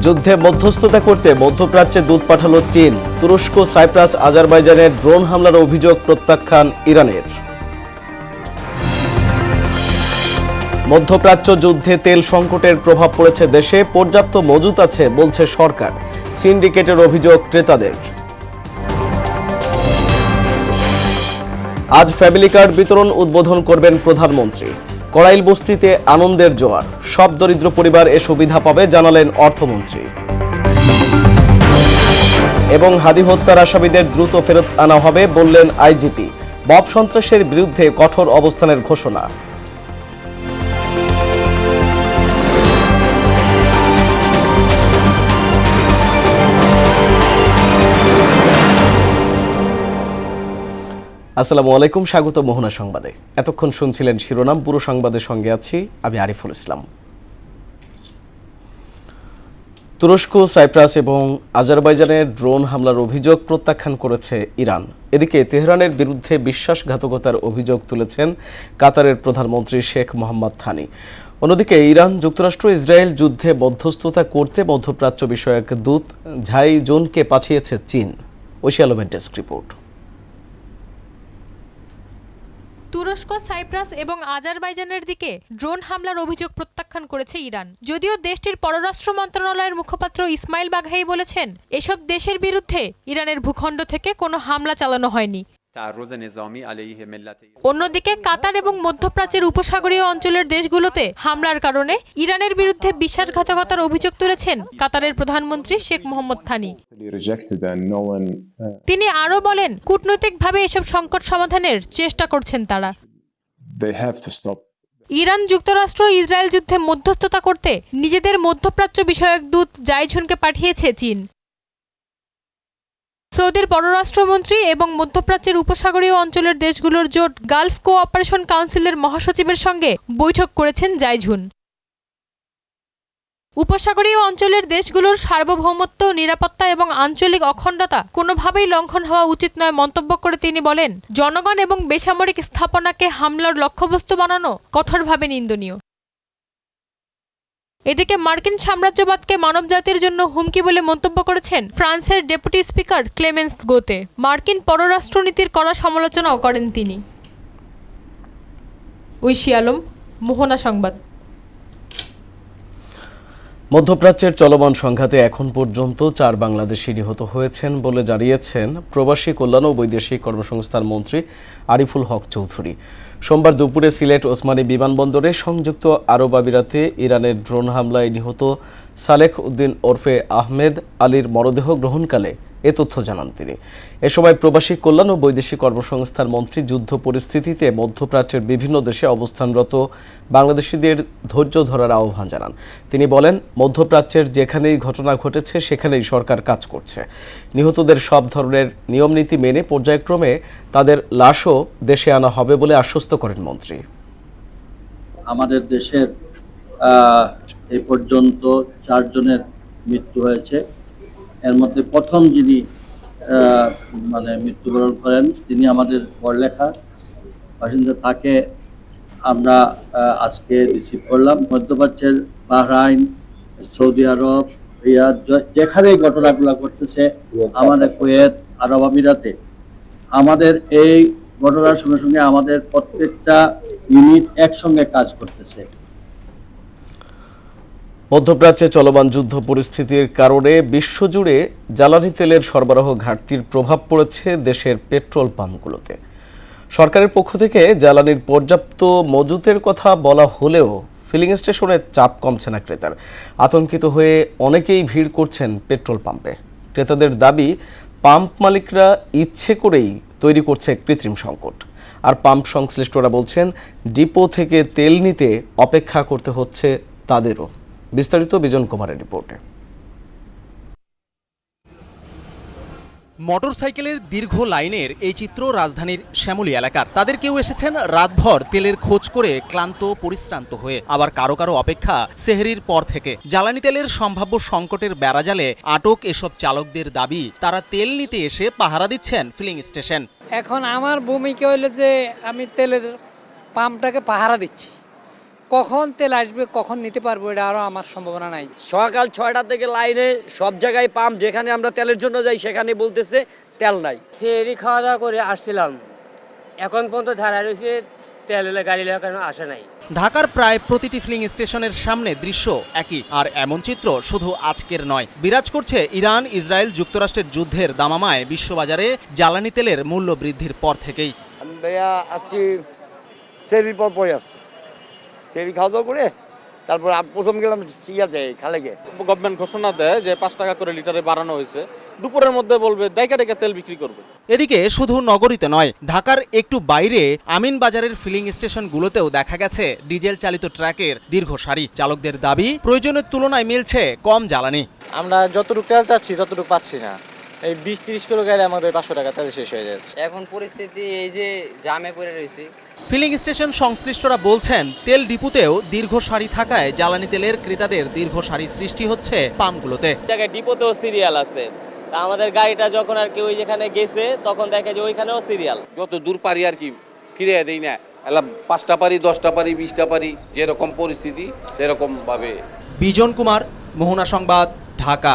যুদ্ধে মধ্যস্থতা করতে মধ্যপ্রাচ্যে দূত পাঠালো চীন। তুরস্ক, সাইপ্রাস, আজারবাইজানের ড্রোন হামলার অভিযোগ প্রত্যাখ্যান ইরানের। মধ্যপ্রাচ্য যুদ্ধে তেল সংকটের প্রভাব পড়েছে দেশে, পর্যাপ্ত মজুত আছে বলছে সরকার। সিন্ডিকেটের অভিযোগ ক্রেতাদের। আজ ফ্যামিলি কার্ড বিতরণ উদ্বোধন করবেন প্রধানমন্ত্রী। কড়াইল বস্তিতে আনন্দের জোয়ার, সব দরিদ্র পরিবার এ সুবিধা পাবে জানালেন অর্থমন্ত্রী। এবং হাদি হত্যার আসামিদের দ্রুত ফেরত আনা হবে বললেন আইজিপি। মব সন্ত্রাসের বিরুদ্ধে কঠোর অবস্থানের ঘোষণা। আসসালামু আলাইকুম, স্বাগত মোহনা সংবাদে। এতক্ষণ শুনছিলেন শিরোনাম, পুরো সংবাদের সঙ্গে আছি আমি আরিফুল ইসলাম। তুরস্ক, সাইপ্রাস এবং আজারবাইজানের ড্রোন হামলার অভিযোগ প্রত্যাখ্যান করেছে ইরান। এদিকে তেহরানের বিরুদ্ধে বিশ্বাসঘাতকতার অভিযোগ তুলেছেন কাতারের প্রধানমন্ত্রী শেখ মোহাম্মদ থানি। অন্যদিকে ইরান, যুক্তরাষ্ট্র, ইসরায়েল যুদ্ধে মধ্যস্থতা করতে মধ্যপ্রাচ্য বিষয়ক দূত ঝাই জুনকে পাঠিয়েছে চীন। ঐশী আলমের ডেস্ক রিপোর্ট। তুরস্ক, সাইপ্রাস এবং আজারবাইজানের দিকে ড্রোন হামলার অভিযোগ প্রত্যাখ্যান করেছে ইরান। যদিও দেশটির পররাষ্ট্র মন্ত্রণালয়ের মুখপাত্র ইসমাইল বাঘাই বলেছেন, এসব দেশের বিরুদ্ধে ইরানের ভূখণ্ড থেকে কোনো হামলা চালানো হয়নি। অন্যদিকে কাতার এবং মধ্যপ্রাচ্যের উপসাগরীয় অঞ্চলের দেশগুলোতে হামলার কারণে ইরানের বিরুদ্ধে বিশ্বাসঘাতকতার অভিযোগ তুলেছেন কাতারের প্রধানমন্ত্রী শেখ মোহাম্মদ থানি। তিনি আরও বলেন, কূটনৈতিকভাবে এসব সংকট সমাধানের চেষ্টা করছেন তারা। ইরান, যুক্তরাষ্ট্র, ইসরায়েল যুদ্ধে মধ্যস্থতা করতে নিজেদের মধ্যপ্রাচ্য বিষয়ক দূত জাইঝুনকে পাঠিয়েছে চীন। সৌদির পররাষ্ট্রমন্ত্রী এবং মধ্যপ্রাচ্যের উপসাগরীয় অঞ্চলের দেশগুলোর জোট গালফ কোঅপারেশন কাউন্সিলের মহাসচিবের সঙ্গে বৈঠক করেছেন জাইঝুন। উপসাগরীয় অঞ্চলের দেশগুলোর সার্বভৌমত্ব, নিরাপত্তা এবং আঞ্চলিক অখণ্ডতা কোনোভাবেই লঙ্ঘন হওয়া উচিত নয় মন্তব্য করে তিনি বলেন, জনগণ এবং বেসামরিক স্থাপনাকে হামলার লক্ষ্যবস্তু বানানো কঠোরভাবে নিন্দনীয়। এদিকে মার্কিন সাম্রাজ্যবাদকে মানবজাতির জন্য হুমকি বলে মন্তব্য করেছেন ফ্রান্সের ডেপুটি স্পিকার ক্লেমেন্স গোতে। মার্কিন পররাষ্ট্রনীতির কড়া সমালোচনাও করেন তিনি। ঐশী আলম, মোহনা সংবাদ। মধ্যপ্রাচ্যের চলমান সংঘাতে এখন পর্যন্ত 4 বাংলাদেশি নিহত হয়েছেন বলে জানিয়েছেন প্রবাসী কল্যাণ ও বৈদেশিক কর্মসংস্থান মন্ত্রী আরিফুল হক চৌধুরী। সোমবার দুপুরে সিলেট ওসমানী বিমানবন্দরে সংযুক্ত আরব আমিরাতে ইরানের ড্রোন হামলায় নিহত সালেহ উদ্দিন ওরফে আহমেদ আলীর মরদেহ গ্রহণকালে এ তথ্য জানান তিনি। এ সময় প্রবাসী কল্যাণ ও বৈদেশিক কর্মসংস্থান মন্ত্রী যুদ্ধ পরিস্থিতিতে মধ্যপ্রাচ্যের বিভিন্ন দেশে অবস্থানরত বাংলাদেশিদের ধৈর্য ধরার আহ্বান জানান। তিনি বলেন, মধ্যপ্রাচ্যের যেখানেই ঘটনা ঘটেছে সেখানেই সরকার কাজ করছে। নিহতদের সব ধরনের নিয়মনীতি মেনে পর্যায়ক্রমে তাদের লাশও দেশে আনা হবে বলে আশ্বস্ত করেন মন্ত্রী। আমাদের দেশের এই পর্যন্ত 4 জনের মৃত্যু হয়েছে। এর মধ্যে প্রথম যিনি মৃত্যুবরণ করেন তিনি আমাদের পড়লেখা বাসিন্দা। তাকে আমরা আজকে রিসিভ করলাম। মধ্যপ্রাচ্যের বাহরাইন, সৌদি আরব, রিয়াদ, যেখানে ঘটনাগুলো ঘটতেছে, আমাদের কুয়েত, আরব আমিরাতে, আমাদের এই ঘটনার সঙ্গে সঙ্গে আমাদের প্রত্যেকটা ইউনিট একসঙ্গে কাজ করতেছে। মধ্যপ্রাচ্যে চলমান যুদ্ধ পরিস্থিতির কারণে বিশ্বজুড়ে জ্বালানি তেলের সরবরাহ ঘাটতির প্রভাব পড়েছে দেশের পেট্রোল পাম্পগুলোতে। সরকারের পক্ষ থেকে জ্বালানির পর্যাপ্ত মজুতের কথা বলা হলেও ফিলিং স্টেশনের চাপ কমছে না ক্রেতার। আতঙ্কিত হয়ে অনেকেই ভিড় করছেন পেট্রোল পাম্পে। ক্রেতাদের দাবি, পাম্প মালিকরা ইচ্ছে করেই তৈরি করছে কৃত্রিম সংকট। আর পাম্প সংশ্লিষ্টরা বলছেন, ডিপো থেকে তেল নিতে অপেক্ষা করতে হচ্ছে তাদেরও। বিস্তারিত বিজন কুমারের রিপোর্টে। মোটরসাইকেলের দীর্ঘ লাইনের এই চিত্র রাজধানীর শ্যামলী এলাকার। তাদের কেউ এসেছেন রাতভর তেলের খোঁজ করে ক্লান্ত পরিশ্রান্ত হয়ে, আবার কারো কারো অপেক্ষা সেহরির পর থেকে। জ্বালানি তেলের সম্ভাব্য সংকটের বেড়াজালে আটক এসব চালকদের দাবি, তারা তেল নিতে এসে পাহারা দিচ্ছেন ফিলিং স্টেশন। এখন আমার ভূমিকা হইলো যে আমি তেলের পাম্পটাকে পাহারা দিচ্ছি, কখন তেল আসবে, কখন নিতে পারবো, এটা আরও আমার সম্ভাবনা নাই। সকাল 6টা থেকে লাইনে, সব জায়গায় পাম্প, যেখানে আমরা তেলের জন্য যাই সেখানে বলতেছে তেল নাই। সেরি খাওয়া দাওয়া করে আসছিলাম, এখন পর্যন্ত ধারা রয়েছে, তেল এলে গাড়ি লাগানো আসে নাই। ঢাকার প্রায় প্রতিটি ফিলিং স্টেশনের সামনে দৃশ্য একই, আর এমন চিত্র শুধু আজকের নয়। বিরাজ করছে ইরান ইসরায়েল যুক্তরাষ্ট্রের যুদ্ধের দামামায় বিশ্ববাজারে জ্বালানি তেলের মূল্য বৃদ্ধির পর থেকেই। আমি ভাইয়া আজকে সেরির পর পরে আসছি, সেরি খাওয়া দাওয়া করে তারপর প্রথম গেলাম ইয়াতে খালে গিয়ে। গভর্নমেন্ট ঘোষণা দেয় যে 5 টাকা করে লিটারে বাড়ানো হয়েছে, দুপুরের মধ্যে বলবে ডাইকা ডাইকা তেল বিক্রি করবে। এদিকে শুধু নগরীতে নয়, ঢাকার একটু বাইরে আমিনবাজারের ফিলিং স্টেশনগুলোতেও দেখা গেছে ডিজেল চালিত ট্রাকের দীর্ঘ সারি। চালকদের দাবি, প্রয়োজনের তুলনায় মিলছে কম জ্বালানি। আমরা যতটুকু তেল চাচ্ছি ততটুকু পাচ্ছি না। এই 20-30 কিলো গেলে আমাদের 500 টাকা তেল শেষ হয়ে যাচ্ছে। এখন পরিস্থিতি এই যে জামে পড়ে রয়েছে। ফিলিং স্টেশন সংশ্লিষ্টরা বলছেন, তেল ডিপুতেও দীর্ঘ সারি থাকায় জ্বালানি তেলের ক্রেতাদের দীর্ঘ সারি সৃষ্টি হচ্ছে পাম্পগুলোতে। জায়গায় ডিপোতেও সিরিয়াল আছে, তা আমাদের গাড়িটা যখন আর কি ওই যেখানে গেছে তখন দেখে যে ওইখানেও সিরিয়াল। যত দূর পারি আর কি ফিরে দেই না, এলা 5টা পারি, 10টা পারি, 20টা পারি, যেরকম পরিস্থিতি সেরকম ভাবে। বিজন কুমার, মোহনা সংবাদ, ঢাকা।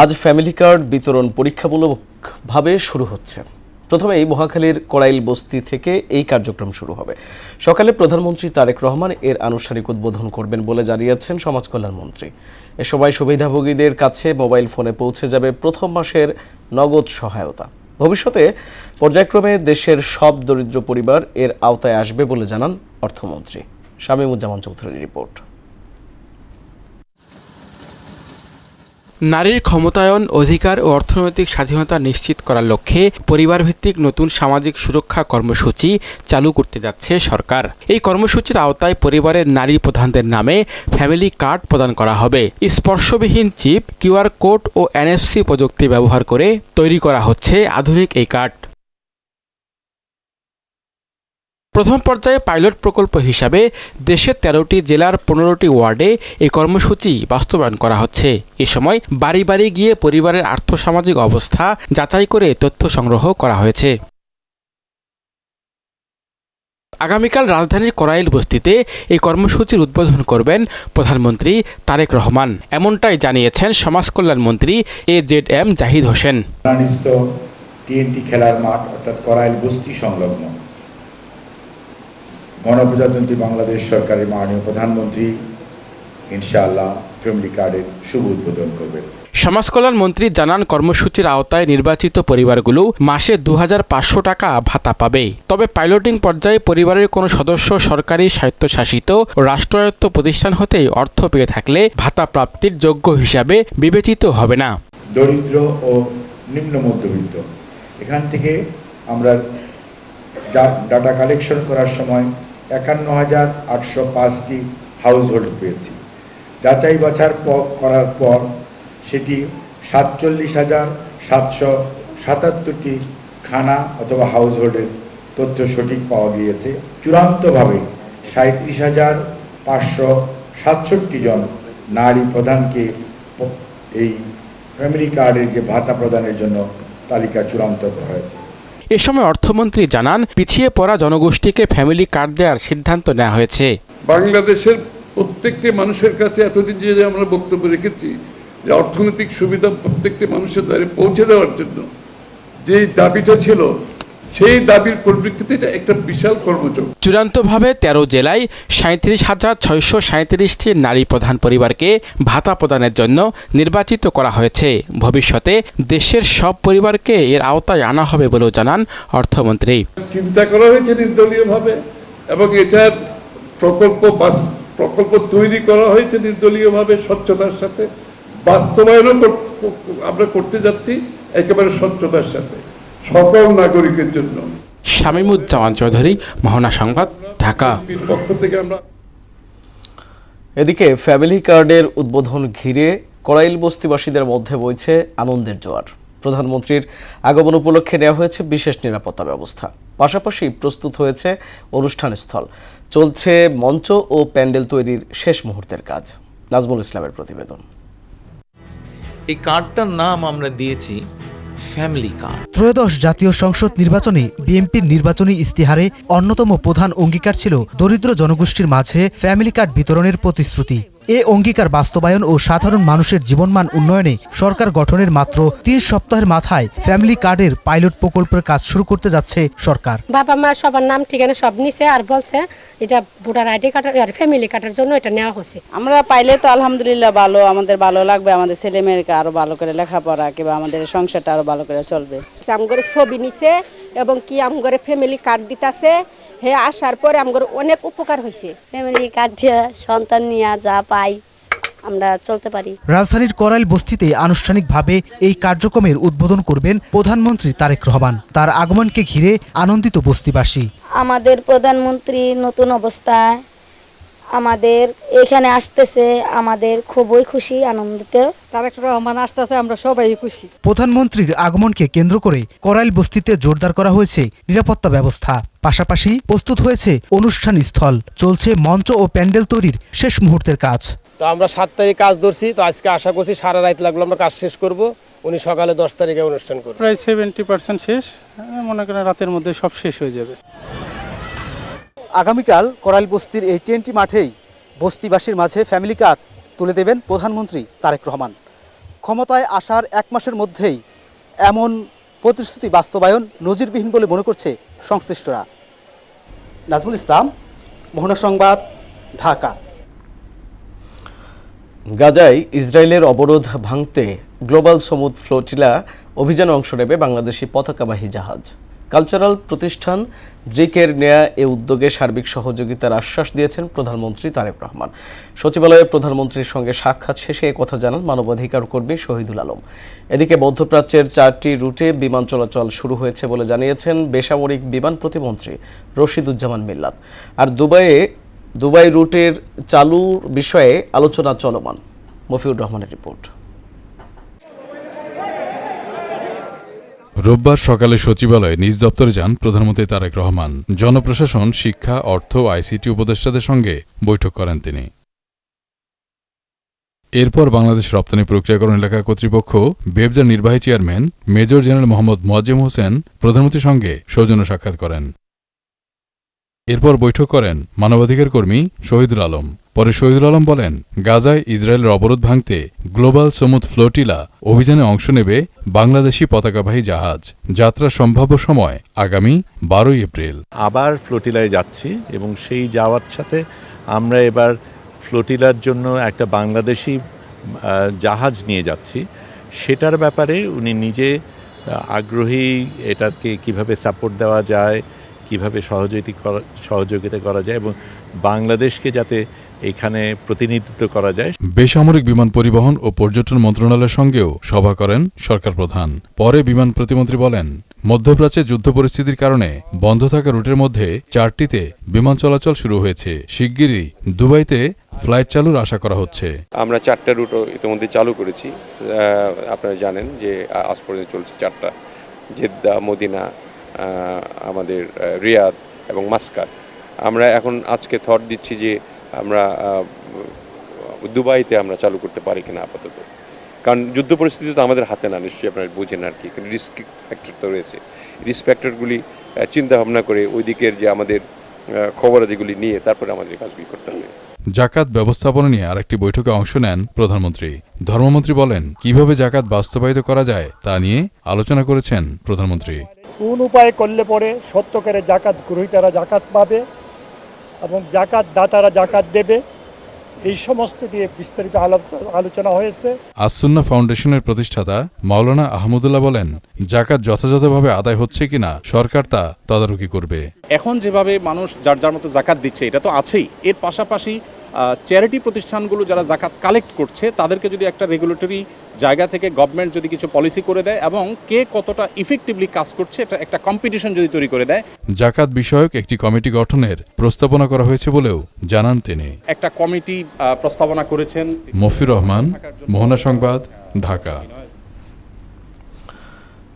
আজ ফ্যামিলি কার্ড বিতরণ পরীক্ষামূলকভাবে শুরু হচ্ছে। প্রথমেই মহাখালীর কড়াইল বস্তি থেকে এই কার্যক্রম শুরু হবে। সকালে প্রধানমন্ত্রী তারেক রহমান এর আনুষ্ঠানিক উদ্বোধন করবেন বলে জানিয়েছেন সমাজ কল্যাণ মন্ত্রী। এ সময় সুবিধাভোগীদের কাছে মোবাইল ফোনে পৌঁছে যাবে প্রথম মাসের নগদ সহায়তা। ভবিষ্যতে পর্যায়ক্রমে দেশের সব দরিদ্র পরিবার এর আওতায় আসবে বলে জানান অর্থমন্ত্রী। শামীমুজ্জামান চৌধুরীর রিপোর্ট। নারীর ক্ষমতায়ন, অধিকার ও অর্থনৈতিক স্বাধীনতা নিশ্চিত করার লক্ষ্যে পরিবারভিত্তিক নতুন সামাজিক সুরক্ষা কর্মসূচি চালু করতে যাচ্ছে সরকার। এই কর্মসূচির আওতায় পরিবারের নারী প্রধানদের নামে ফ্যামিলি কার্ড প্রদান করা হবে। স্পর্শবিহীন চিপ, কিউআর কোড ও NFC প্রযুক্তি ব্যবহার করে তৈরি করা হচ্ছে আধুনিক এই কার্ড। প্রথম পর্যায়ে পাইলট প্রকল্প হিসাবে দেশের 13টি জেলার 15টি ওয়ার্ডে এই কর্মসূচি বাস্তবায়ন করা হচ্ছে। এ সময় বাড়ি বাড়ি গিয়ে পরিবারের আর্থসামাজিক অবস্থা যাচাই করে তথ্য সংগ্রহ করা হয়েছে। আগামীকাল রাজধানীর কড়াইল বস্তিতে এই কর্মসূচির উদ্বোধন করবেন প্রধানমন্ত্রী তারেক রহমান, এমনটাই জানিয়েছেন সমাজ কল্যাণ মন্ত্রী AZM জাহিদ হোসেন। TNT খেলার মাঠ অর্থাৎ কড়াইল বস্তি সংলগ্ন গণপ্রজাতন্ত্রী বাংলাদেশ সরকারের মাননীয় প্রধানমন্ত্রী ইনশাআল্লাহ ফ্যামিলি কার্ডের শুভ উদ্বোধন করবেন। সমাজ কল্যাণ মন্ত্রী জানান, কর্মসূচির আওতায় নির্বাচিত পরিবারগুলো মাসে 2500 টাকা ভাতা পাবে। তবে পাইলটিং পর্যায়ে পরিবারের কোনো সদস্য সরকারি, স্বায়ত্তশাসিত ও রাষ্ট্রায়ত্ত প্রতিষ্ঠান হতে অর্থ পেয়ে থাকলে ভাতা প্রাপ্তির যোগ্য হিসাবে বিবেচিত হবে না। দরিদ্র ও নিম্ন মধ্যবিত্ত, এখান থেকে আমরা ডাটা কালেকশন করার সময় 51,805টি হাউস হোল্ড পেয়েছি। যাচাই বাছাই করার পর সেটি 47,777টি খানা অথবা হাউস হোল্ডের তথ্য সঠিক পাওয়া গিয়েছে। চূড়ান্তভাবে 37,567 জন নারী প্রধানকে এই ফ্যামিলি কার্ডের যে ভাতা প্রদানের জন্য তালিকা চূড়ান্ত করা হয়েছে। এ সময় অর্থমন্ত্রী জানান, পিছিয়ে পড়া জনগোষ্ঠীকে ফ্যামিলি কার্ড দেওয়ার সিদ্ধান্ত নেওয়া হয়েছে। বাংলাদেশের প্রত্যেকটি মানুষের কাছে এতদিন যে আমরা বক্তব্য রেখেছি যে অর্থনৈতিক সুবিধা প্রত্যেকটি মানুষের দ্বারে পৌঁছে দেওয়ার জন্য যে দাবিটা ছিল, সেই দাবির পরিপ্রেক্ষিতে এটা একটা বিশাল কর্মযোগ। চূড়ান্তভাবে 13 জেলায় 37,637টি নারী প্রধান পরিবারকে ভাতা প্রদানের জন্য নির্বাচিত করা হয়েছে। ভবিষ্যতে দেশের সব পরিবারকে এর আওতায় আনা হবে বলেও জানান অর্থমন্ত্রী। চিন্তা করা হয়েছে নির্দলীয়ভাবে এবং এটার প্রকল্প তৈরি করা হয়েছে নির্দলীয়ভাবে, স্বচ্ছতার সাথে। বাস্তবায়নও আমরা করতে যাচ্ছি একেবারে স্বচ্ছতার সাথে সকল নাগরিকের জন্য। শামীমুজ্জামান চৌধুরী, মোহনা সংবাদ, ঢাকা। এদিকে ফ্যামিলি কার্ডের উদ্বোধন ঘিরে কড়াইল বস্তিবাসীদের মধ্যে বইছে আনন্দের জোয়ার। প্রধানমন্ত্রীর আগমন উপলক্ষে নেওয়া হয়েছে বিশেষ নিরাপত্তা ব্যবস্থা। পাশাপাশি প্রস্তুত হয়েছে অনুষ্ঠানস্থল, চলছে মঞ্চ ও প্যান্ডেল তৈরির শেষ মুহূর্তের কাজ। নাজমুল ইসলামের প্রতিবেদন। এই কার্ডটার নাম আমরা দিয়েছি ফ্যামিলি কার্ড। ত্রয়োদশ জাতীয় সংসদ নির্বাচনে বিএনপির নির্বাচনী ইস্তিহারে অন্যতম প্রধান অঙ্গীকার ছিল দরিদ্র জনগোষ্ঠীর মাঝে ফ্যামিলি কার্ড বিতরণের প্রতিশ্রুতি। এ অঙ্গীকার বাস্তবায়ন ও সাধারণ মানুষের জীবনমান উন্নয়নে সরকার গঠনের মাত্র ৩ সপ্তাহের মাথায় ফ্যামিলি কার্ডের পাইলট প্রকল্পের কাজ শুরু করতে যাচ্ছে সরকার। বাবা মা সবার নাম ঠিকানা সব নিছে আর বলছে এটা ভোটার আইডি কার্ড আর ফ্যামিলি কার্ডের জন্য এটা নেওয়া হচ্ছে। আমরা পাইলে তো আলহামদুলিল্লাহ ভালো, আমাদের ভালো লাগবে, আমাদের ছেলে মেয়েকে আরো ভালো করে লেখাপড়া কিংবা আমাদের সংসারটা আরো ভালো করে চলবে। আমগরে ছবি নিছে এবং কি আমগরে ফ্যামিলি কার্ড দিতাছে, হে আসার পরে আমগরে অনেক উপকার হয়েছে। ফ্যামিলি কার্ড দিয়ে সন্তান নিয়ে যা পাই আমরা চলতে পারি। রাজধানীর করাইল বস্তিতে আনুষ্ঠানিকভাবে এই কার্যক্রমের উদ্বোধন করবেন প্রধানমন্ত্রী তারেক রহমান। তার আগমনকে ঘিরে আনন্দিত বস্তিবাসী। আমাদের প্রধানমন্ত্রী নতুন অবস্থায় আমাদের এখানে আসতেছে, আমাদের খুবই খুশি আনন্দিত। তারেক রহমান আসতেছে, আমরা সবাই খুশি। প্রধানমন্ত্রীর আগমনকে কেন্দ্র করে করাইল বস্তিতে জোরদার করা হয়েছে নিরাপত্তা ব্যবস্থা। পাশাপাশি প্রস্তুত হয়েছে অনুষ্ঠান স্থল, চলছে মঞ্চ ও প্যান্ডেল তৈরির শেষ মুহূর্তের কাজ। তো আমরা 7 তারিখ কাজ ধরছি, তো আজকে আশা করছি সারা রাত লাগলো আমরা কাজ শেষ করব, উনি সকালে 10 তারিখে অনুষ্ঠান করব। প্রায় 70% শেষ, মনে করেন রাতের মধ্যে সব শেষ হয়ে যাবে। আগামীকাল করাইল বস্তির এই টিএনটি মাঠেই বস্তিবাসীর মাঝে ফ্যামিলি কার্ড তুলে দেবেন প্রধানমন্ত্রী তারেক রহমান। ক্ষমতায় আসার 1 মাসের মধ্যেই এমন প্রতিশ্রুতি বাস্তবায়ন নজিরবিহীন বলে মনে করছে সংশ্লিষ্টরা। নাজমুল ইসলাম, মোহনা সংবাদ, ঢাকা। গাজায় ইসরায়েলের অবরোধ ভাঙতে গ্লোবাল সমুদ্র ফ্লোটিলা অভিযানে অংশ নেবে বাংলাদেশি পতাকাবাহী জাহাজ। কালচারাল প্রতিষ্ঠান দ্রিকের নেয়া এ উদ্যোগে সার্বিক সহযোগিতার আশ্বাস দিয়েছেন প্রধানমন্ত্রী তারেক রহমান। সচিবালয়ে প্রধানমন্ত্রীর সঙ্গে সাক্ষাৎ শেষে একথা জানান মানবাধিকার কর্মী শহীদুল আলম। এদিকে মধ্যপ্রাচ্যের 4টি রুটে বিমান চলাচল শুরু হয়েছে বলে জানিয়েছেন বেসামরিক বিমান প্রতিমন্ত্রী রশিদুজ্জামান মিল্লাত। আর দুবাই রুটের চালুর বিষয়ে আলোচনা চলমান। মফিউর রহমানের রিপোর্ট। রোববার সকালে সচিবালয়ে নিজ দপ্তরে যান প্রধানমন্ত্রী তারেক রহমান। জনপ্রশাসন, শিক্ষা, অর্থ, আইসিটি উপদেষ্টাদের সঙ্গে বৈঠক করেন তিনি। এরপর বাংলাদেশ রপ্তানি প্রক্রিয়াকরণ এলাকা কর্তৃপক্ষ বেবজার নির্বাহী chairman major general Mohammad Moazzem Hossain প্রধানমন্ত্রীর সঙ্গে সৌজন্য সাক্ষাৎ করেন। এরপর বৈঠক করেন মানবাধিকার কর্মী শহীদুল আলম। পরে শহীদুল আলম বলেন, গাজায় ইসরায়েলের অবরোধ ভাঙতে গ্লোবাল সমুদ্র ফ্লোটিলা অভিযানে অংশ নেবে বাংলাদেশি পতাকাবাহী জাহাজ। যাত্রার সম্ভাব্য সময় আগামী 12 এপ্রিল। আবার ফ্লোটিলায় যাচ্ছি এবং সেই যাওয়ার সাথে আমরা এবার ফ্লোটিলার জন্য একটা বাংলাদেশি জাহাজ নিয়ে যাচ্ছি। সেটার ব্যাপারে উনি নিজে আগ্রহী, এটাকে কিভাবে সাপোর্ট দেওয়া যায়, কিভাবে সহযোগিতা করা যায় এবং বাংলাদেশকে যাতে এখানে প্রতিনিধিত্ব করা যায়। বেসামরিক বিমান পরিবহন ও পর্যটন মন্ত্রণালয়ের সঙ্গেও সভা করেন সরকার প্রধান। পরে বিমান প্রতিমন্ত্রী বলেন, মধ্যপ্রাচ্যে যুদ্ধ পরিস্থিতির কারণে বন্ধ থাকা রুটের মধ্যে 4টিতে বিমান চলাচল শুরু হয়েছে। শিগগিরই দুবাইতে ফ্লাইট চালুর আশা করা হচ্ছে। আমরা 4টা রুটও ইতিমধ্যে চালু করেছি। আপনারা জানেন যে আজ পর্যন্ত চলছে 4টা, জেদ্দা, মদিনা, আমাদের রিয়াদ এবং মাস্কাট। আমরা এখন আজকে থট দিচ্ছি যে আমরা দুবাইতে আমরা চালু করতে পারি কিনা আপাতত, কারণ যুদ্ধ পরিস্থিতি তো আমাদের হাতে না, নিশ্চয়ই আপনারা বুঝেন আর কি, কিন্তু রিস্ক ফ্যাক্টর তো রয়েছে। রিস্ক ফ্যাক্টরগুলি চিন্তা ভাবনা করে ওই দিকের যে আমাদের খবরাদিগুলি নিয়ে তারপরে আমাদের কাজগুলি করতে হবে। জাকাত ব্যবস্থাপনা নিয়ে আরেকটি বৈঠকে অংশ নেন প্রধানমন্ত্রী। ধর্মমন্ত্রী বলেন, কিভাবে জাকাত বাস্তবায়িত করা যায় তা নিয়ে আলোচনা করেছেন প্রধানমন্ত্রী। কোন উপায় করলে পরে সত্যকারে জাকাত গ্রহীতারা জাকাত পাবে এবং জাকাত দাতারা জাকাত দেবে, এই সমস্ত দিয়ে বিস্তারিত আলোচনা হয়েছে। আস-সুন্নাহ ফাউন্ডেশনের প্রতিষ্ঠাতা মাওলানা আহমদুল্লাহ বলেন, জাকাত যথাযথভাবে আদায় হচ্ছে কিনা সরকার তা তদারকি করবে। এখন যেভাবে মানুষ যার যার মতো জাকাত দিচ্ছে এটা তো আছেই, এর পাশাপাশি চ্যারিটি প্রতিষ্ঠানগুলো যারা জাকাত কালেক্ট করছে তাদেরকে যদি একটা রেগুলেটরি জায়গা থেকে গভর্নমেন্ট যদি কিছু পলিসি করে দেয় এবং কে কতটা ইফেক্টিভলি কাজ করছে এটা একটা কম্পিটিশন যদি তৈরি করে দেয়। জাকাত বিষয়ক একটি কমিটি গঠনের প্রস্তাবনা করা হয়েছে বলেও জানান তিনি। একটা কমিটি প্রস্তাবনা করেছেন। মফিউর রহমান, মোহনা সংবাদ, ঢাকা।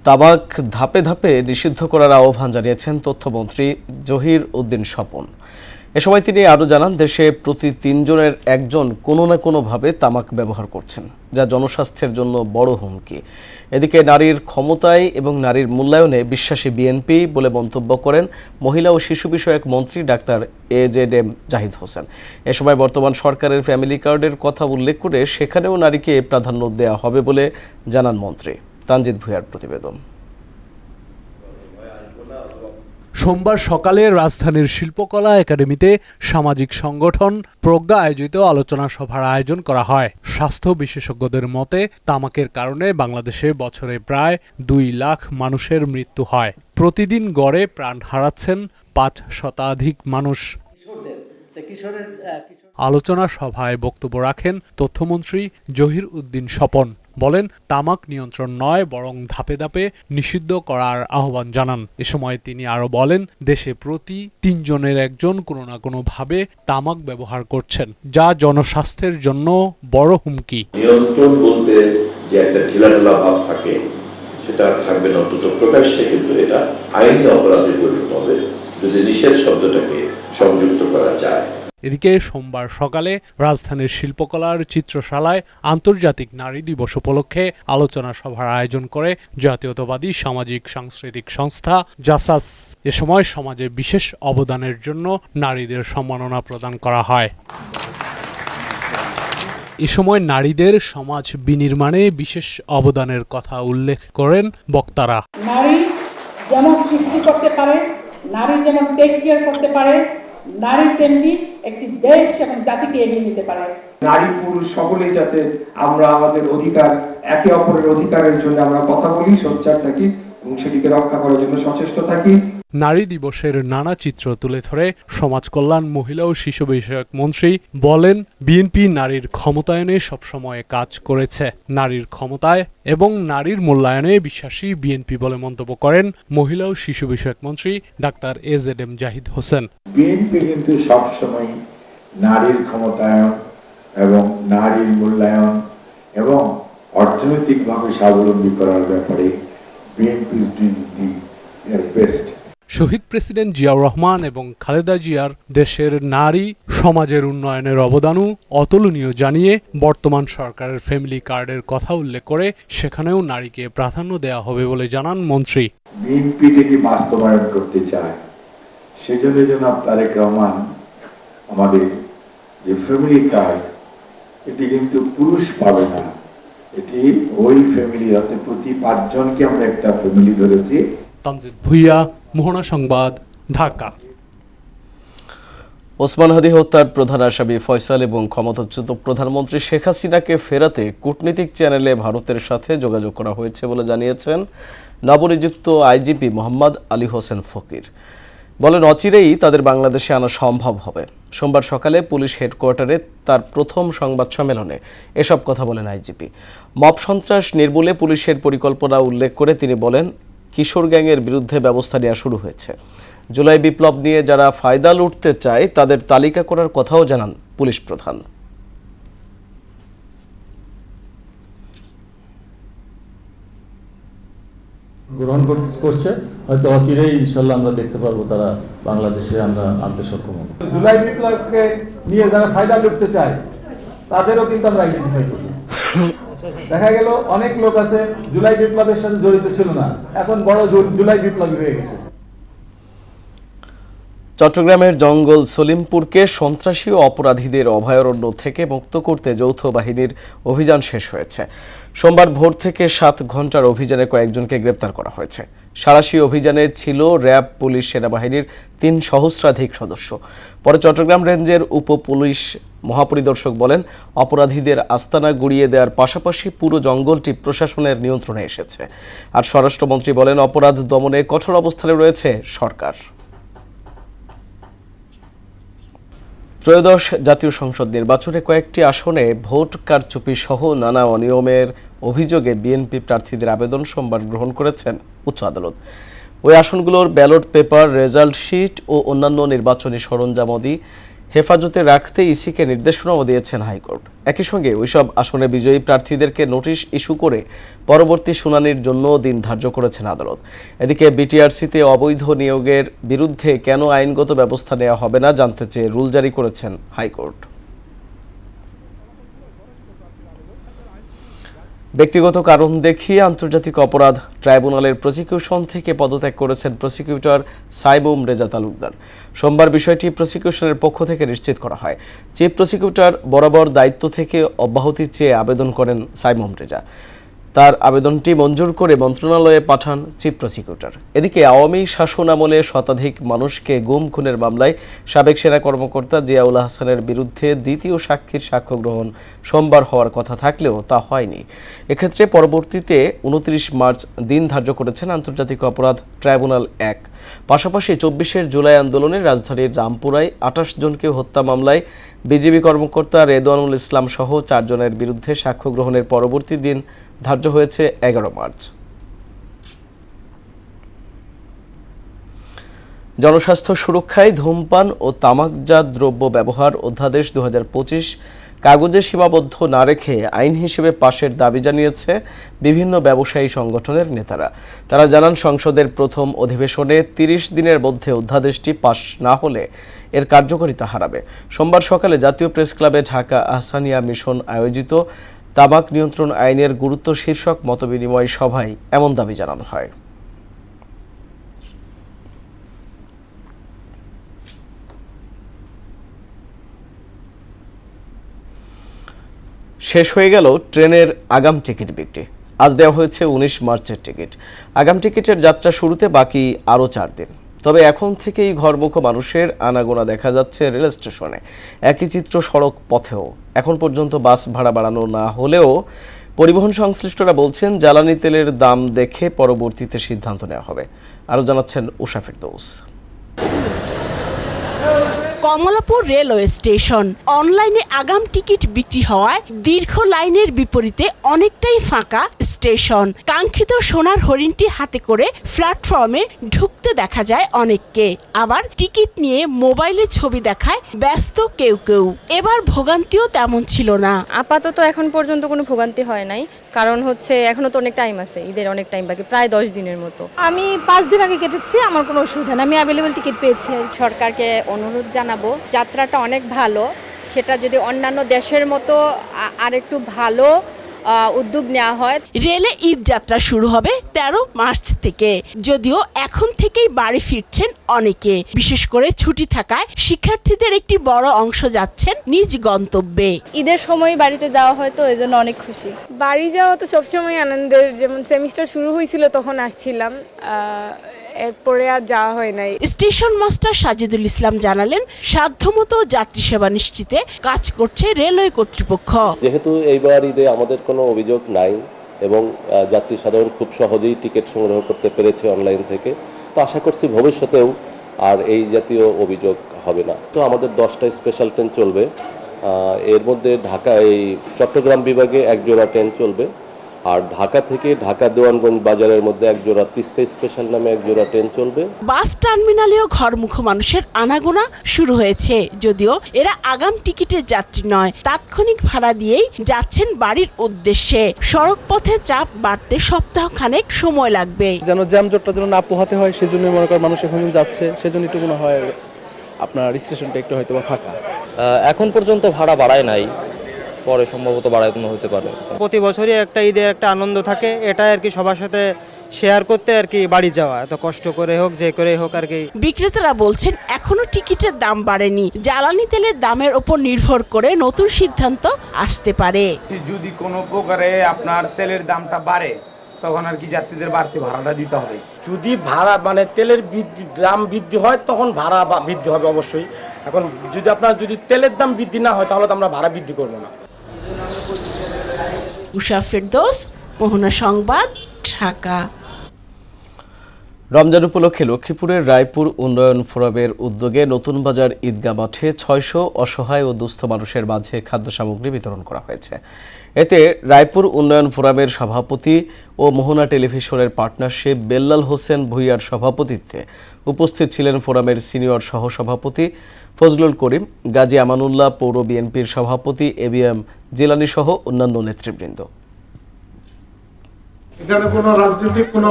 তাবাক ধাপে ধাপে নিষিদ্ধ করার আহ্বান জানিয়েছেন তথ্যমন্ত্রী জহির উদ্দিন স্বপন। এ সময় তিনি আরও জানান, দেশে প্রতি 3 জনের একজন কোনো না কোনোভাবে তামাক ব্যবহার করছেন, যা জনস্বাস্থ্যের জন্য বড় হুমকি। এদিকে নারীর ক্ষমতায় এবং নারীর মূল্যায়নে বিশ্বাসী বিএনপি বলে মন্তব্য করেন মহিলা ও শিশু বিষয়ক মন্ত্রী ডাক্তার এজেডএম জাহিদ হোসেন। এ সময় বর্তমান সরকারের ফ্যামিলি কার্ডের কথা উল্লেখ করে সেখানেও নারীকে প্রাধান্য দেওয়া হবে বলে জানান মন্ত্রী। তানজিদ ভুঁইয়ার প্রতিবেদন। সোমবার সকালে রাজধানীর শিল্পকলা একাডেমিতে সামাজিক সংগঠন প্রজ্ঞা আয়োজিত আলোচনা সভার আয়োজন করা হয়। স্বাস্থ্য বিশেষজ্ঞদের মতে তামাকের কারণে বাংলাদেশে বছরে প্রায় 2 লাখ মানুষের মৃত্যু হয়। প্রতিদিন গড়ে প্রাণ হারাচ্ছেন 5 শতাধিক মানুষ। আলোচনা সভায় বক্তব্য রাখেন তথ্যমন্ত্রী জহির উদ্দিন স্বপন। বলেন, তামাক নিয়ন্ত্রণ নয়, বরং ধাপে ধাপে নিষিদ্ধ করার আহ্বান জানান। এ সময় তিনি আরো বলেন, দেশে প্রতি 3 জনের একজন কোনো না কোনোভাবে তামাক ব্যবহার করছেন, যা জনস্বাস্থ্যের জন্য বড় হুমকি। নিয়ন্ত্রণ বলতে যে একটা ঢিলাঢালা ভাব থাকে, সেটা থাকবে না। অন্তত প্রকাশ্যে কিন্তু এটা আইনি অপরাধে পরিণত হবে যদি নিষেধ শব্দটাকে সংযুক্ত করা যায়। এদিকে সোমবার সকালে রাজধানীর শিল্পকলার চিত্রশালায় আন্তর্জাতিক নারী দিবস উপলক্ষে আলোচনা সভার আয়োজন করে জাতীয়তাবাদী সামাজিক সাংস্কৃতিক সংস্থা জাসাস। এ সময় সমাজে বিশেষ অবদানের জন্য নারীদের সম্মাননা প্রদান করা হয়। এ সময় নারীদের সমাজ বিনির্মাণে বিশেষ অবদানের কথা উল্লেখ করেন বক্তারা। নারী যেমন সৃষ্টি করতে পারে, নারী যেমন টেক কেয়ার করতে পারে, নারী তেমনি একটি দেশ এবং জাতিকে এগিয়ে নিতে পারে। নারী পুরুষ সকলেই যাতে আমরা আমাদের অধিকার, একে অপরের অধিকারের জন্য আমরা কথা বলি, সোচ্চার থাকি এবং সেটিকে রক্ষা করার জন্য সচেষ্ট থাকি। নারী দিবসের নানা চিত্র তুলে ধরে সমাজ কল্যাণ, মহিলা ও শিশু বিষয়ক মন্ত্রী বলেন, বিএনপি নারীর ক্ষমতায়নে সবসময় কাজ করেছে। নারীর ক্ষমতায় এবং নারীর মূল্যায়নে বিশ্বাসী বিএনপি বলে মন্তব্য করেন মহিলা ও শিশু বিষয়ক মন্ত্রী doctor AZM Zahid Hossain. BNP কিন্তু সবসময় নারীর ক্ষমতায়ন এবং নারীর মূল্যায়ন এবং অর্থনৈতিকভাবে স্বাবলম্বী করার ব্যাপারে BNP is doing their best. শহীদ প্রেসিডেন্ট জিয়াউর রহমান এবং খালেদা জিয়ার দেশের নারী সমাজের উন্নয়নের অবদানও অতুলনীয় জানিয়ে বর্তমান সরকারের ফ্যামিলি কার্ডের কথা উল্লেখ করে সেখানেও নারীকে প্রাধান্য দেওয়া হবে বলে জানান মন্ত্রী। বিএনপি এটাকে বাস্তবায়ন করতে চায়, সেজন্য জনাব তারেক রহমান আমাদের যে ফ্যামিলি কার্ড, এটি কিন্তু পুরুষ পাবে না, এটি ওই ফ্যামিলি, অর্থাৎ প্রতি 5 জনকে আমরা একটা ফ্যামিলি ধরেছি। তানজিদ ভুঁইয়া, মোহনা সংবাদ, ঢাকা। ওসমান হাদি হত্যার প্রধান আসামি ফয়সাল এবং ক্ষমতাচ্যুত প্রধানমন্ত্রী শেখ হাসিনাকে ফেরাতে কূটনীতিক চ্যানেলে ভারতের সাথে যোগাযোগ করা হয়েছে বলে জানিয়েছেন নবনিযুক্ত আইজিপি মোহাম্মদ আলী হোসেন ফকির। বলেন, অচিরেই তাদের বাংলাদেশে আনা সম্ভব হবে। সোমবার সকালে পুলিশ হেডকোয়ার্টারে তার প্রথম সংবাদ সম্মেলনে এসব কথা বলেন আইজিপি। মব সন্ত্রাস নির্মূলে পুলিশের পরিকল্পনা উল্লেখ করে তিনি বলেন, কিশোর গ্যাংয়ের বিরুদ্ধে ব্যবস্থা নেওয়া শুরু হয়েছে। জুলাই বিপ্লব নিয়ে যারা ফায়দা লুটতে চায় তাদের তালিকা করার কথাও জানান পুলিশ প্রধান। গ্রহণ করছে, হয়তো অচিরেই ইনশাল্লাহ আমরা দেখতে পারবো তারা বাংলাদেশে আমরা আনতে সক্ষম হব। জুলাই বিপ্লবকে নিয়ে যারা ফায়দা লুটতে চায় তাদেরও কিন্তু আমরা আইডেন্টিফাই করি। দেখা গেল অনেক লোক আছে জুলাই বিপ্লবের সাথে জড়িত ছিল না, এখন বড় জুলাই বিপ্লবী হয়ে গেছে। চট্টগ্রামের জঙ্গল সলিমপুরকে সন্ত্রাসী ও অপরাধীদের অভয়ারণ্য থেকে মুক্ত করতে যৌথ বাহিনীর অভিযান শেষ হয়েছে। সোমবার ভোর থেকে 7 ঘন্টার অভিযানে কয়েকজনকে গ্রেপ্তার করা হয়েছে। সাঁড়াশি অভিযানে ছিল র্যাব, পুলিশ, সেনাবাহিনীর 3 সহস্রাধিক সদস্য। পরে চট্টগ্রাম রেঞ্জের উপ পুলিশ মহাপরিদর্শক বলেন, অপরাধীদের আস্তানা গুড়িয়ে দেওয়ার পাশাপাশি পুরো জঙ্গলটি প্রশাসনের নিয়ন্ত্রণে এসেছে। আর স্বরাষ্ট্রমন্ত্রী বলেন, অপরাধ দমনে কঠোর অবস্থানে রয়েছে সরকার। ত্রয়োদশ জাতীয় সংসদ নির্বাচনে কয়েকটি আসনে ভোট কারচুপি সহ নানা অনিয়মের অভিযোগে বিএনপি প্রার্থীদের আবেদন সোমবার গ্রহণ করেছেন উচ্চ আদালত। ওই আসনগুলোর ব্যালট পেপার, রেজাল্ট শিট ও অন্যান্য নির্বাচনী সরঞ্জামাদি হেফাজতে রাখতে ইসিকে নির্দেশনাও দিয়েছেন হাইকোর্ট। একই সঙ্গে ওইসব আসনে বিজয়ী প্রার্থীদেরকে নোটিশ ইস্যু করে পরবর্তী শুনানির জন্য দিন ধার্য করেছেন আদালত। এদিকে বিটিআরসিতে অবৈধ নিয়োগের বিরুদ্ধে কেন আইনগত ব্যবস্থা নেওয়া হবে না জানতে চেয়ে রুল জারি করেছেন হাইকোর্ট। ব্যক্তিগত কারণ দেখিয়ে আন্তর্জাতিক অপরাধ ট্রাইব্যুনালের প্রসিকিউশন থেকে পদত্যাগ করেছেন প্রসিকিউটর সাইমুম রেজা তালুকদার। সোমবার বিষয়টি প্রসিকিউশনের পক্ষ থেকে নিশ্চিত করা হয়। চিফ প্রসিকিউটর বরাবর দায়িত্ব থেকে অব্যাহতি চেয়ে আবেদন করেন সাইমুম রেজা। তার আবেদনটি মঞ্জুর করে মন্ত্রণালয়ে পাঠান চিফ প্রসিকিউটর। এদিকে আওয়ামী শাসন আমলে শতাধিক মানুষকে গুম খুনের মামলায় সাবেক সেনা কর্মকর্তা জিয়াউল হাসানের বিরুদ্ধে দ্বিতীয় সাক্ষীর সাক্ষ্য গ্রহণ সোমবার হওয়ার কথা থাকলেও তা হয়নি। এক্ষেত্রে পরবর্তীতে 29 মার্চ দিন ধার্য করেছেন আন্তর্জাতিক অপরাধ ট্রাইব্যুনাল 1। পাশাপাশি 24 জুলাই আন্দোলনে রাজধানীর রামপুরায় 28 জনকে হত্যা মামলায় বিজিবি কর্মকর্তা রেদওয়ানুল ইসলাম সহ 4 জনের বিরুদ্ধে সাক্ষ্য গ্রহণের পরবর্তী দিন ধার্য হয়েছে 11 মার্চ। জনস্বাস্থ্য সুরক্ষায় ধূমপান ও তামাকজাত দ্রব্য ব্যবহার অধ্যাদেশ 2025 কাগজে সীমাবদ্ধ না রেখে আইন হিসেবে পাশের দাবি জানিয়েছে বিভিন্ন ব্যবসায়ী সংগঠনের নেতারা। তারা জানান, সংসদের প্রথম অধিবেশনে 30 দিনের মধ্যে অধ্যাদেশটি পাশ না হলে এর কার্যকারিতা হারাবে। সোমবার সকালে জাতীয় প্রেস ক্লাবে ঢাকা আহসানিয়া মিশন আয়োজিত তামাক নিয়ন্ত্রণ আইনের গুরুত্ব শীর্ষক মতবিনিময় সভায় এমন দাবি জানানো হয়। শেষ হয়ে গেল ট্রেনের আগাম টিকিট বিক্রি। আজ দেওয়া হয়েছে 19 মার্চের টিকিট। আগাম টিকিটের যাত্রা শুরুতে বাকি আরও 4 দিন। তবে এখন থেকেই ঘরমুখো মানুষের আনাগোনা দেখা যাচ্ছে রেল স্টেশনে। একই চিত্র সড়ক পথেও। এখন পর্যন্ত বাস ভাড়া বাড়ানো না হলেও পরিবহন সংশ্লিষ্টরা বলছেন জ্বালানি তেলের দাম দেখে পরবর্তীতে সিদ্ধান্ত নেওয়া হবে। আরও জানাচ্ছেন উষা ফেরদৌস। Kamalapur railway station. অনলাইনে আগাম টিকিট বিক্রি হওয়ায় দীর্ঘ লাইনের বিপরীতে অনেকটাই ফাঁকা স্টেশন। কাঙ্ক্ষিত সোনার হরিণটি হাতে করে প্ল্যাটফর্মে ঢুকতে দেখা যায় অনেককে। আবার টিকিট নিয়ে মোবাইলে ছবি দেখায় ব্যস্ত কেউ কেউ। এবার ভোগান্তিও তেমন ছিল না। আপাতত এখন পর্যন্ত কোনো ভোগান্তি হয় নাই, কারণ হচ্ছে এখনো তো অনেক টাইম আছে, ঈদের অনেক টাইম বাকি, প্রায় 10 দিনের মতো। আমি 5 দিন আগে কেটেছি, আমার কোনো অসুবিধা নেই, আমি অ্যাভেলেবল টিকিট পেয়েছি। সরকারকে অনুরোধ জানাবো, যাত্রাটা অনেক ভালো, সেটা যদি অন্যান্য দেশের মতো আরেকটু ভালো উদ্যোগ নেওয়া হয়। রেলে ঈদ যাত্রা শুরু হবে 13 মার্চ থেকে। যদিও এখন থেকেই বাড়ি ফিরছেন অনেকে, বিশেষ করে ছুটি থাকায় শিক্ষার্থীদের একটি বড় অংশ যাচ্ছেন নিজ গন্তব্যে। ঈদের সময় বাড়িতে যাওয়া হয় তো এই জন্য অনেক খুশি। বাড়ি যাওয়া তো সবসময় আনন্দের, যেমন সেমিস্টার শুরু হয়েছিল তখন আসছিলাম, এরপরে আর যাওয়া হয় নাই। স্টেশন মাস্টার সাজিদুল ইসলাম জানালেন, সাধ্যমতো যাত্রী সেবা নিশ্চিতে কাজ করছে রেলওয়ে কর্তৃপক্ষ। যেহেতু এইবার ঈদে আমাদের কোনো অভিযোগ নাই এবং যাত্রী সাধারণ খুব সহজেই টিকিট সংগ্রহ করতে পেরেছে অনলাইন থেকে, তো আশা করছি ভবিষ্যতেও আর এই জাতীয় অভিযোগ হবে না। তো আমাদের 10টা স্পেশাল ট্রেন চলবে, এর মধ্যে ঢাকা এই চট্টগ্রাম বিভাগে 1 জোড়া ট্রেন চলবে, আর ঢাকা থেকে ঢাকা দেওয়ানগঞ্জ বাজারের মধ্যে 1 জোড়া তিস্তা স্পেশাল নামে 1 জোড়া ট্রেন চলবে। বাস টার্মিনালেও ঘরমুখো মানুষের আনাগোনা শুরু হয়েছে, যদিও এরা আগাম টিকিটের যাত্রী নয়, তাৎক্ষণিক ভাড়া দিয়েই যাচ্ছেন বাড়ির উদ্দেশ্যে। সড়ক পথে চাপ বাড়তে সপ্তাহখানেক সময় লাগবে। যেন জ্যামজটটা যেন না পোহাতে হয়, সেজন্য মনে করেন মানুষ এখন যাচ্ছে, সেজন্য একটু মনে হয় আপনার স্টেশনটা একটু হয়তো ফাঁকা। এখন পর্যন্ত ভাড়া বাড়ায় নাই, পরে সম্ভবত বাড়ানো হতে পারে। প্রতি বছরই একটা ঈদের একটা আনন্দ থাকে, এটা আর কি সবার সাথে শেয়ার করতে আর কি বাড়ি যাওয়া, এত কষ্ট করে হোক যে করে হোক আর কি। বিক্রেতারা বলছেন এখনো টিকিটের দাম বাড়েনি, জ্বালানি তেলের দামের উপর নির্ভর করে নতুন সিদ্ধান্ত আসতে পারে। যদি কোনো প্রকারে আপনার তেলের দামটা বাড়ে তখন আর কি যাত্রীদের বাড়তি ভাড়াটা দিতে হবে। যদি ভাড়া মানে তেলের দাম বৃদ্ধি হয় তখন ভাড়া বৃদ্ধি হবে অবশ্যই। এখন যদি তেলের দাম বৃদ্ধি না হয় তাহলে তো আমরা ভাড়া বৃদ্ধি করবো না। উষা ফেরদৌস, মোহনা সংবাদ, ঢাকা। রমজান উপলক্ষে লক্ষ্মীপুরের রায়পুর উন্নয়ন ফোরামের উদ্যোগে নতুন বাজার ঈদগাহ মাঠে 600 অসহায় ও দুস্থ মানুষের মাঝে খাদ্য সামগ্রী বিতরণ করা হয়েছে। এতে রায়পুর উন্নয়ন ফোরামের সভাপতি ও মোহনা টেলিভিশনের পার্টনারশিপ বেল্লাল হোসেন ভুইয়ার সভাপতিত্বে উপস্থিত ছিলেন ফোরামের সিনিয়র সহসভাপতি ফজলুল করিম, গাজী আমানুল্লাহ, পৌর বিএনপির সভাপতি এবিএম জিলানী সহ অন্যান্য নেতৃবৃন্দ। এখানে কোনো রাজনৈতিক কোনো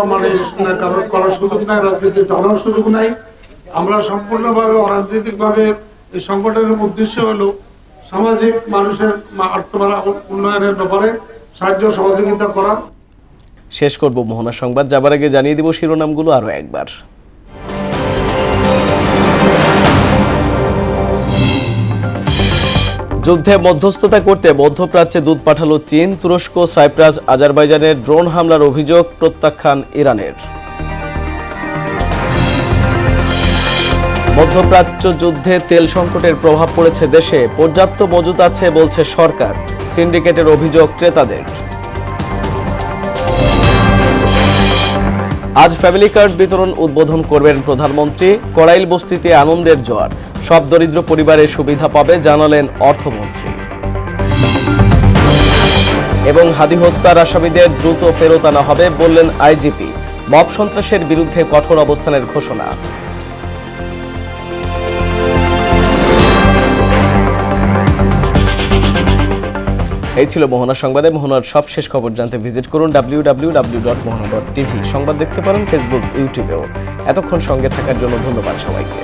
কারণ করার সুযোগ নাই, রাজনীতি ধরার সুযোগ নাই। আমরা সম্পূর্ণভাবে অরাজনৈতিকভাবে এই সংগঠনের উদ্দেশ্য হলো সামাজিক মানুষের উন্নয়নের ব্যাপারে সাহায্য সহযোগিতা করা। শেষ করব মোহনা সংবাদ, যাবার আগে জানিয়ে দিব শিরোনামগুলো আরো একবার। যুদ্ধে মধ্যস্থতা করতে মধ্যপ্রাচ্যে দূত পাঠালো চীন। তুরস্ক, সাইপ্রাস, আজারবাইজানের ড্রোন হামলার অভিযোগ প্রত্যাখ্যান ইরানের। মধ্যপ্রাচ্য যুদ্ধে তেল সংকটের প্রভাব পড়েছে দেশে, পর্যাপ্ত মজুত আছে বলছে সরকার। সিন্ডিকেটের অভিযোগ ক্রেতাদের। আজ ফ্যামিলি কার্ড বিতরণ উদ্বোধন করবেন প্রধানমন্ত্রী। কড়াইল বস্তিতে আনন্দের জোয়ার, সব দরিদ্র পরিবারের সুবিধা পাবে জানালেন অর্থমন্ত্রী। এবং হাদি হত্যার আসামিদের দ্রুত ফেরত আনা হবে বললেন আইজিপি। মব সন্ত্রাসের বিরুদ্ধে কঠোর অবস্থানের ঘোষণা। এই ছিল মোহনা সংবাদে। মোহনার সবশেষ খবর জানতে ভিজিট করুন www.mohana.tv। সংবাদ দেখতে পারেন ফেসবুক, ইউটিউবেও। এতক্ষণ সঙ্গে থাকার জন্য ধন্যবাদ সবাইকে।